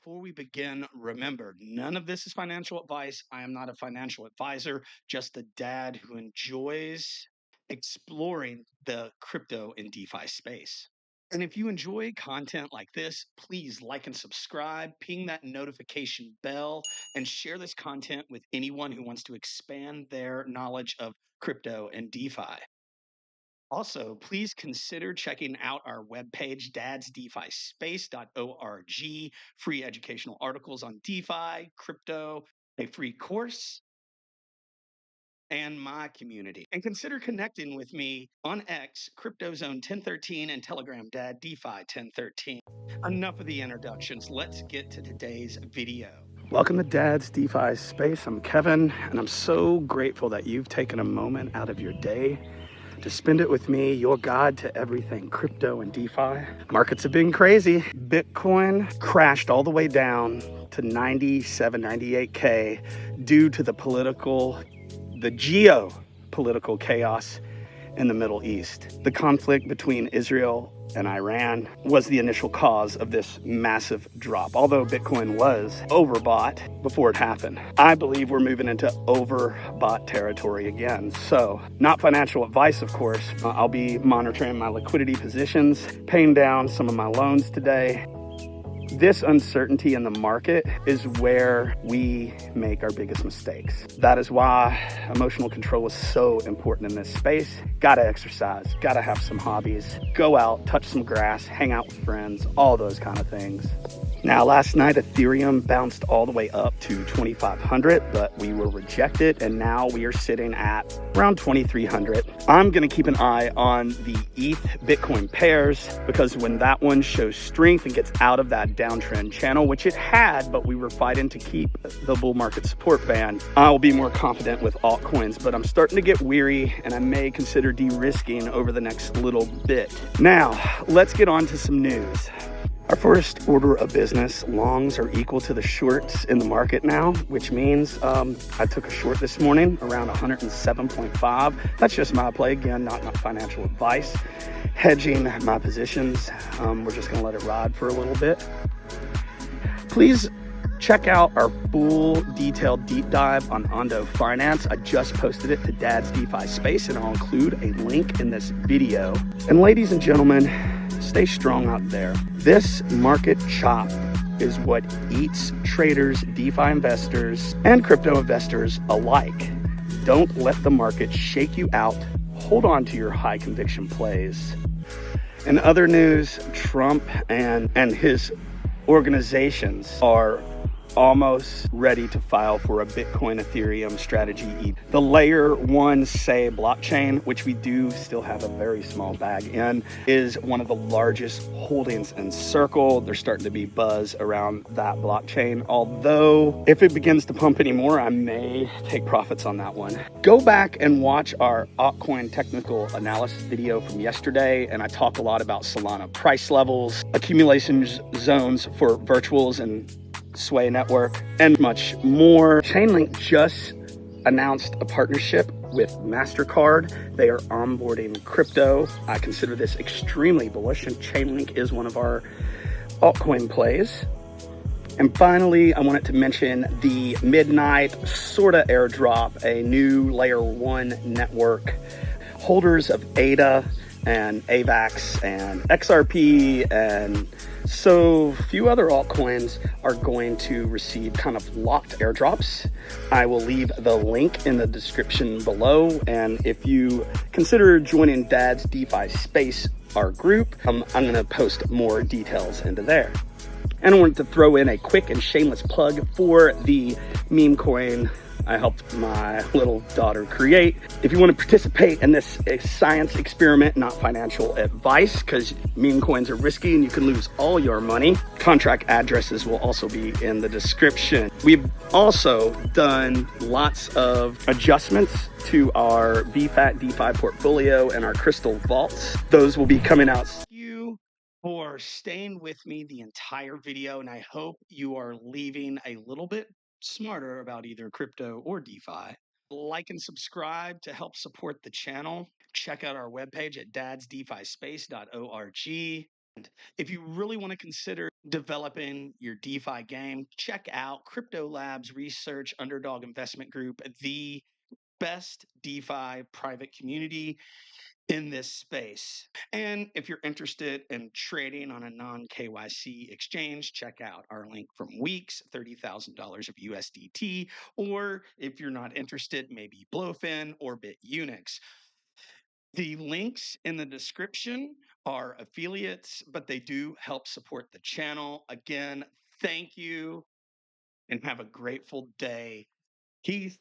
before we begin, remember, none of this is financial advice. I am not a financial advisor, just a dad who enjoys exploring the crypto and DeFi space. And if you enjoy content like this, please like and subscribe, ping that notification bell, and share this content with anyone who wants to expand their knowledge of crypto and DeFi. Also, please consider checking out our webpage, dadsdefispace.org, free educational articles on DeFi, crypto, a free course, and my community. And consider connecting with me on X, CryptoZone 1013, and Telegram, Dad DeFi 1013. Enough of the introductions. Let's get to today's video. Welcome to Dad's DeFi Space. I'm Kevin, and I'm so grateful that you've taken a moment out of your day to spend it with me, your guide to everything crypto and DeFi. Markets have been crazy. Bitcoin crashed all the way down to 97, 98K due to the geopolitical chaos in the Middle East. The conflict between Israel and Iran was the initial cause of this massive drop, although Bitcoin was overbought before it happened. I believe we're moving into overbought territory again. So, not financial advice, of course. I'll be monitoring my liquidity positions, paying down some of my loans today. This uncertainty in the market is where we make our biggest mistakes. That is why emotional control is so important in this space. Gotta exercise, gotta have some hobbies, go out, touch some grass, hang out with friends, all those kind of things. Now, last night, Ethereum bounced all the way up to 2,500, but we were rejected, and now we are sitting at around 2,300. I'm going to keep an eye on the ETH Bitcoin pairs, because when that one shows strength and gets out of that downtrend channel, which it had, but we were fighting to keep the bull market support band, I will be more confident with altcoins, but I'm starting to get weary, and I may consider de-risking over the next little bit. Now, let's get on to some news. Our first order of business, longs are equal to the shorts in the market now, which means I took a short this morning around 107.5. That's just my play, again, not financial advice. Hedging my positions, we're just gonna let it ride for a little bit. Please check out our full detailed deep dive on Ondo Finance. I just posted it to Dad's DeFi Space, and I'll include a link in this video. And ladies and gentlemen, stay strong out there. This market chop is what eats traders, DeFi investors, and crypto investors alike. Don't let the market shake you out. Hold on to your high conviction plays. In other news, Trump and his organizations are almost ready to file for a Bitcoin Ethereum strategy. The layer 1 SEI blockchain, which we do still have a very small bag in, is one of the largest holdings in Circle. There's starting to be buzz around that blockchain, although if it begins to pump anymore, I may take profits on that one. Go back and watch our Altcoin technical analysis video from yesterday, and I talk a lot about Solana price levels, accumulation zones for virtuals and Sway network, and much more. Chainlink just announced a partnership with MasterCard. They are onboarding crypto. I consider this extremely bullish, and Chainlink is one of our altcoin plays. And finally, I wanted to mention the midnight sorta airdrop, a new layer 1 network. Holders of ADA and AVAX and XRP and so few other altcoins are going to receive kind of locked airdrops. I will leave the link in the description below, and if you consider joining Dad's DeFi Space, our group, I'm going to post more details into there. And I wanted to throw in a quick and shameless plug for the meme coin I helped my little daughter create. If you want to participate in this science experiment, not financial advice, because meme coins are risky and you can lose all your money, contract addresses will also be in the description. We've also done lots of adjustments to our VFAT DeFi portfolio and our Krystal vaults. Those will be coming out. Thank you for staying with me the entire video, and I hope you are leaving a little bit smarter about either crypto or DeFi. Like and subscribe to help support the channel. Check out our webpage at dadsdefispace.org. If you really want to consider developing your DeFi game, check out Crypto Labs Research Underdog Investment Group, the best DeFi private community in this space. And if you're interested in trading on a non-KYC exchange, check out our link from Weeks, $30,000 of USDT, or if you're not interested, maybe Blowfin or BitUnix. The links in the description are affiliates, but they do help support the channel. Again, thank you and have a grateful day. Keith.